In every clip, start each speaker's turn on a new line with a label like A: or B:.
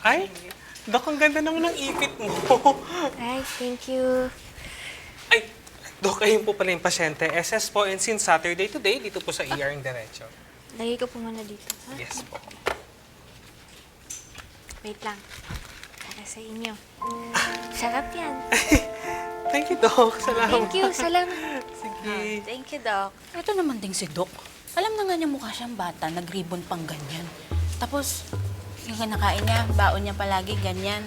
A: Ay, Dok, ang ganda naman ng ipit mo.
B: Ay, thank you.
A: Ay, Dok, ayun po pala yung pasyente. SS po, and since Saturday today, dito po sa ER yung diretso.
B: Lagay ko po muna dito, ha?
A: Yes po.
B: Wait lang. Para sa inyo. Sarap yan.
A: Thank you, Dok. Salamat.
B: Thank you. Salamat.
A: Sige.
B: Thank you, Doc.
C: Ito naman ding si Doc. Alam na nga niya mukha siyang bata, nag-ribbon pang ganyan. Tapos, yung kinakain niya, baon niya palagi ganyan.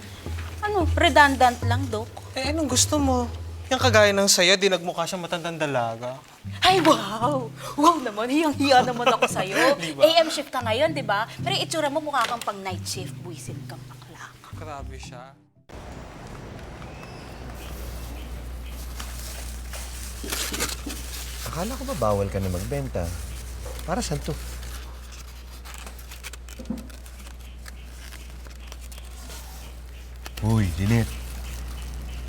C: Ano, redundant lang, Doc.
A: Eh, anong gusto mo? Yung kagaya ng saya, di nagmukha siyang matandang dalaga.
C: Ay, wow! Wow naman, hiyang-hiya naman ako sa'yo.
A: Di ba?
C: AM shift ka ngayon, di ba? Pero yung itsura mo mukha kang pang night shift, buwisit kang bakla.
A: Grabe siya.
D: Akala ko ba bawal ka na magbenta? Para saan to? Uy, Jeanette.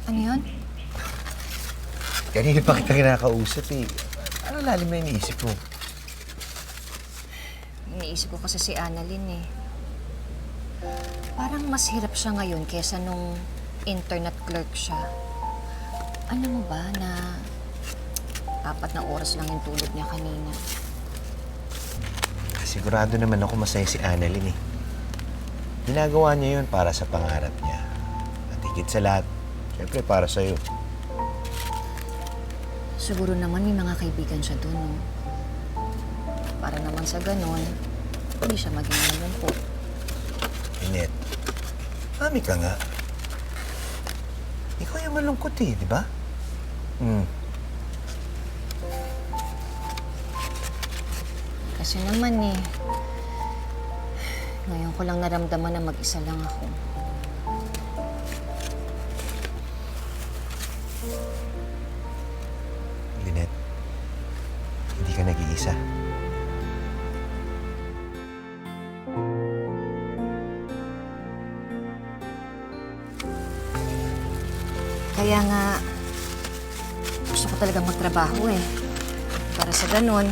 E: Ano yun?
D: Kanina pa kita kinakausap eh. Ano lalim na iniisip mo?
E: Iniisip ko kasi si Annalyn eh. Parang mas hirap siya ngayon kesa nung internet clerk siya. Ano mo ba na 4 na oras lang yung tulog niya kanina?
D: Sigurado naman ako masaya si Annalyn eh. Ginagawa niya yun para sa pangarap niya. At higit sa lahat, syempre para sa'yo.
E: Siguro naman may mga kaibigan siya dun, no? Para naman sa ganon, hindi siya maging malungkot.
D: Jeanette, mami ka nga. Ikaw yung malungkot eh, di ba?
E: Kasi naman eh, ngayon ko lang naramdaman na mag-isa lang ako.
D: Jeanette, hindi ka nag-iisa.
E: Kaya nga, gusto ko talaga magtrabaho eh. Para sa ganon,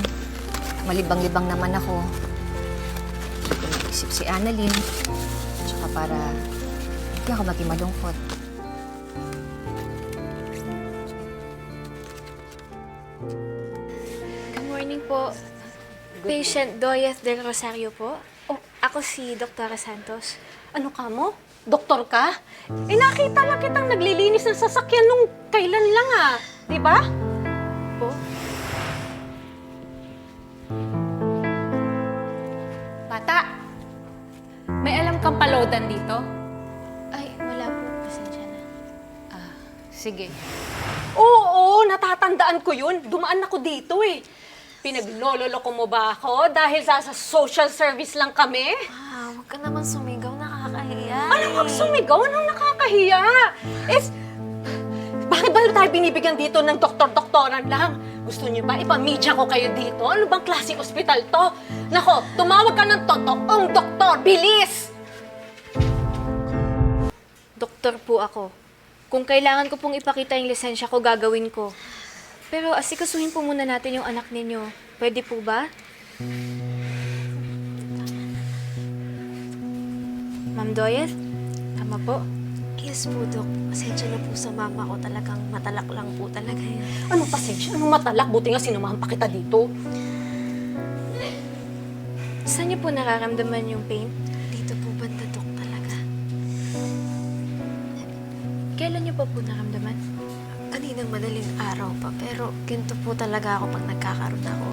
E: malibang-libang naman ako. Hindi ko naisip si Annalyn. Tsaka para hindi ako maging malungkot.
B: Good morning po. Patient Doyeth Del Rosario po.
F: Oh.
B: Ako si Dr. Santos.
F: Ano ka mo? Doktor ka? Eh, nakita lang kitang naglilinis ng sasakyan nung kailan lang di ba?
B: Po?
F: Bata, may alam kang palodan dito?
B: Ay, wala po. Pasensya na.
F: Sige. Oo, natatandaan ko yun. Dumaan ako dito eh. Pinaglololoko mo ba ako dahil sa social service lang kami?
B: Huwag ka naman sumigaw. Nakakahiya.
F: Ano wag sumigaw? Anong nakakahiya? Bakit ba tayo binibigyan dito ng doktor-doktoran lang? Gusto niyo ba ipamedya ko kayo dito? Ano bang klaseng ospital to? Nako, tumawag ka ng totoong doktor. Bilis!
B: Doktor po ako. Kung kailangan ko pong ipakita yung lisensya ko, gagawin ko. Pero asikasuhin po muna natin yung anak ninyo. Pwede po ba? Ma'am Doyeth? Tama po?
G: Yes po, Dok. Pasensya na po sa mama ko. Talagang matalak lang po talaga yan.
F: Anong pasensya? Anong matalak? Buti nga sinumahan pa kita dito.
B: Saan niyo po nararamdaman yung pain?
G: Dito po banda, Dok, talaga.
B: Kailan niyo pa po naramdaman?
G: Kaninang madaling araw pa. Pero ganito po talaga ako pag nagkakaroon ako.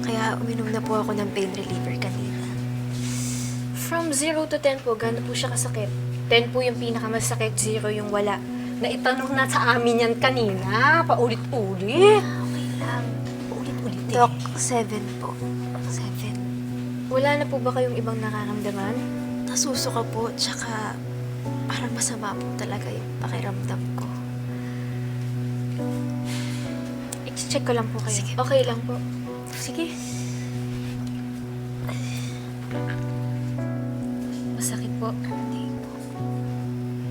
G: Kaya uminom na po ako ng pain reliever kanina.
B: From 0 to 10 po, gaano po siya kasakit? 10 po yung pinakamasakit, 0 yung wala.
F: Naitanong na sa amin yan kanina. Paulit-ulit.
G: Okay lang.
F: Paulit-ulit eh.
G: Dok, 7 po. 7.
B: Wala na po ba kayong ibang nararamdaman?
G: Nasusuka po, tsaka parang masama po talaga yung pakiramdam ko.
B: I-check ko lang po kayo.
G: Sige.
B: Okay lang po. Sige. Masakit po.
G: Hindi po.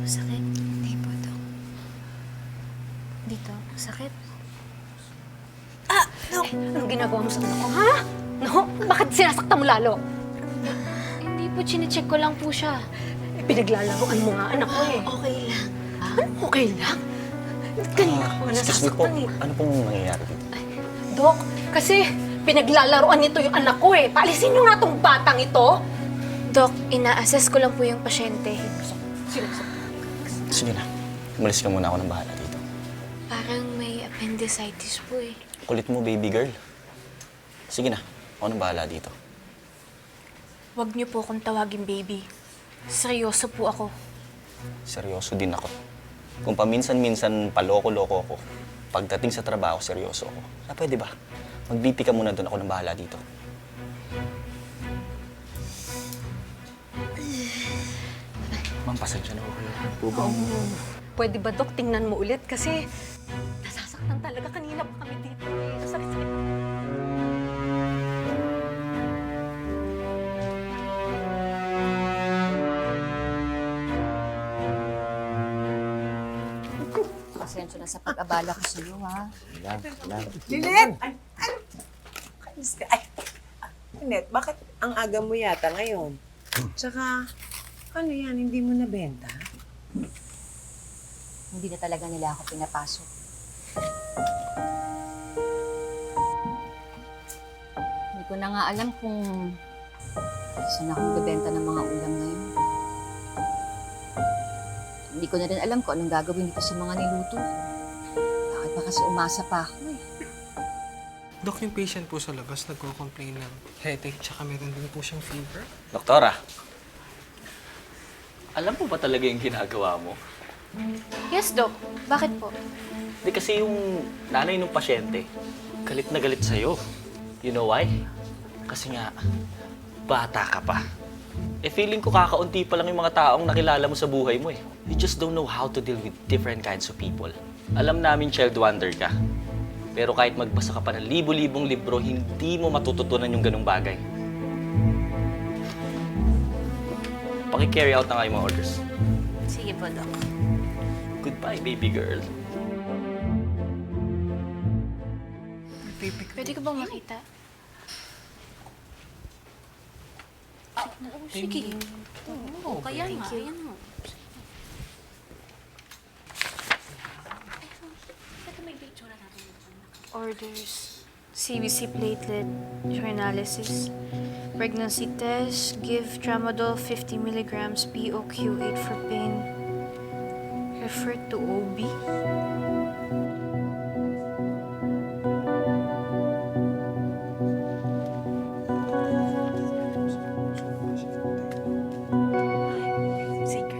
B: Masakit.
G: Hindi po, Dok.
B: Dito. Masakit.
F: Anong ginagawa mo sa anak ko, ha? No? Bakit sinasaktan mo lalo?
B: Hindi po, chinecheck ko lang po siya.
F: Pinaglalaroan mo nga anak ko eh.
G: Okay lang.
F: Okay lang? Kanina ko
H: Excuse me po,
F: nasasaktan eh.
H: ano pong nangyayari dito?
F: Dok, kasi pinaglalaroan nito yung anak ko eh. Paalisin niyo nga tong batang ito.
B: Dok, ina-assess ko lang po yung pasyente.
H: Sige na, umalis ka muna, ako nang bahala dito.
B: Parang may appendicitis po eh.
H: Kulit mo, baby girl. Sige na, ako nang bahala dito.
B: Huwag niyo po akong tawagin baby. Seryoso po ako.
H: Seryoso din ako. Kung paminsan-minsan paloko-loko ako, pagdating sa trabaho, seryoso ako. Pwede ba? Mag-BP ka muna doon, ako nang bahala dito. Ma'am, pasensya na ako kayo.
F: Pwede ba, Dok, tingnan mo ulit? Kasi nasasaktan talaga. Kanina pa kami dito eh. Sakit-sakit.
E: Pasensya na sa pag-abala ko sa iyo, ha?
I: Linet! Ay, Linet, bakit ang aga mo yata ngayon? Tsaka, ano yan, hindi mo nabenta?
E: Hindi na talaga nila ako pinapasok. Hindi ko na nga alam kung saan ako bebenta ng mga ulam ngayon. Hindi ko na rin alam kung anong gagawin dito sa mga niluto ko. Bakit ba kasi umasa pa ako eh?
A: Dok, yung patient po sa labas nagko-complain ng headache tsaka meron din po siyang fever.
J: Doktora, alam mo ba talaga yung ginagawa mo?
B: Yes, Dok. Bakit po?
J: Di kasi yung nanay ng pasyente, galit na galit sa'yo. You know why? Kasi nga, bata ka pa. Feeling ko kakaunti pa lang yung mga taong nakilala mo sa buhay mo eh. You just don't know how to deal with different kinds of people. Alam namin child wonder ka. Pero kahit magbasa ka pa ng libo-libong libro, hindi mo matututunan yung ganung bagay. Paki-carry out na nga yung mga orders.
C: Sige po, Doc.
J: Goodbye, baby girl.
B: Pwede ko bang makita?
C: Sige. Oo, kaya nga. Ayan mo.
B: Orders. CBC platelet, urinalysis, pregnancy test, give tramadol 50 milligrams, POQ8 for pain. Refer to OB.
C: Sige.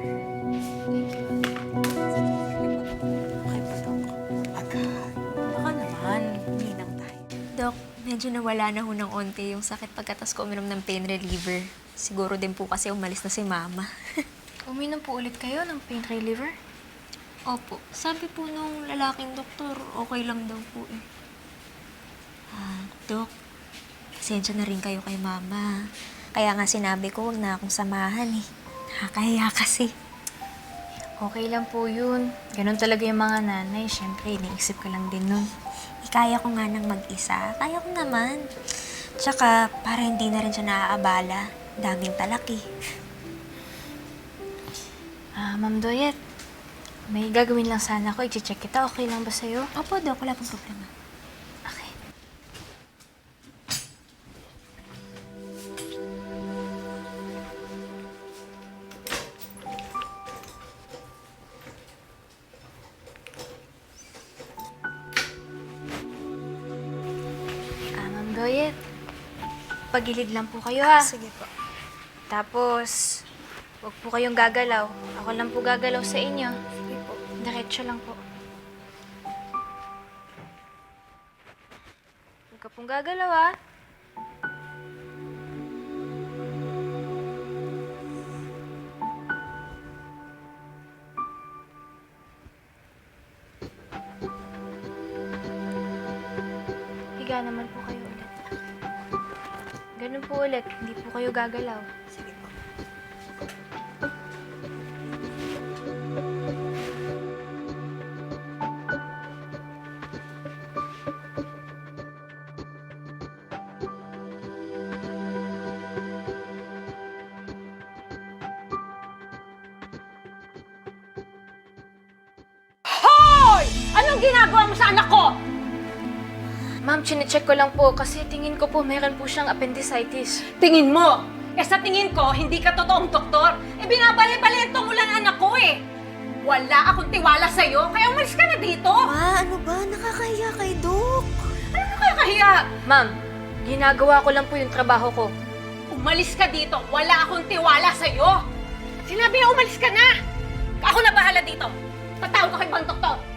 C: Okay pa, Doc.
I: Agad.
C: Baka naman, ninang tayo.
G: Dok, medyo nawala na ho ng onte yung sakit pagkatas ko uminom ng pain reliever. Siguro din po kasi umalis na si Mama.
B: Uminom po ulit kayo ng pain reliever?
G: Opo, sabi po nung lalaking doktor, okay lang daw po eh. Dok, pasensya na rin kayo kay Mama. Kaya nga sinabi ko, wag na akong samahan eh. Nakakahiya kasi.
B: Okay lang po yun. Ganun talaga yung mga nanay. Siyempre, iniisip ka lang din nun.
G: Kaya ko nga nang mag-isa. Kaya ko naman. Tsaka, para hindi na rin siya naaabala. Daming talaki.
B: Ma'am Doyet, may gagawin lang sana ako. I-check kita. Okay lang ba sa'yo?
G: Opo, Dok. Wala pong problema.
B: Okay. Ma'am Doyet, pagilid lang po kayo ha.
G: Sige po.
B: Tapos, huwag po kayong gagalaw. Ako lang po gagalaw sa inyo.
G: Sige po.
B: Diretso lang po. Huwag ka pong gagalaw, ah. Higa naman po kayo ulit. Ganun po ulit. Hindi po kayo gagalaw.
I: Sige po.
F: Anong ginagawa mo sa anak ko?
B: Ma'am, chinecheck ko lang po kasi tingin ko po meron po siyang appendicitis.
F: Tingin mo? Sa tingin ko, hindi ka totoong doktor. Binabali-balento mo lang anak ko eh. Wala akong tiwala sa'yo, kaya umalis ka na dito.
G: Ma, ano ba? Nakakahiya kay Dok.
F: Ano nakakahiya?
B: Ma'am, ginagawa ko lang po yung trabaho ko.
F: Umalis ka dito. Wala akong tiwala sa'yo. Sinabi na umalis ka na. Ako na bahala dito. Tatawag ko kay ibang doktor.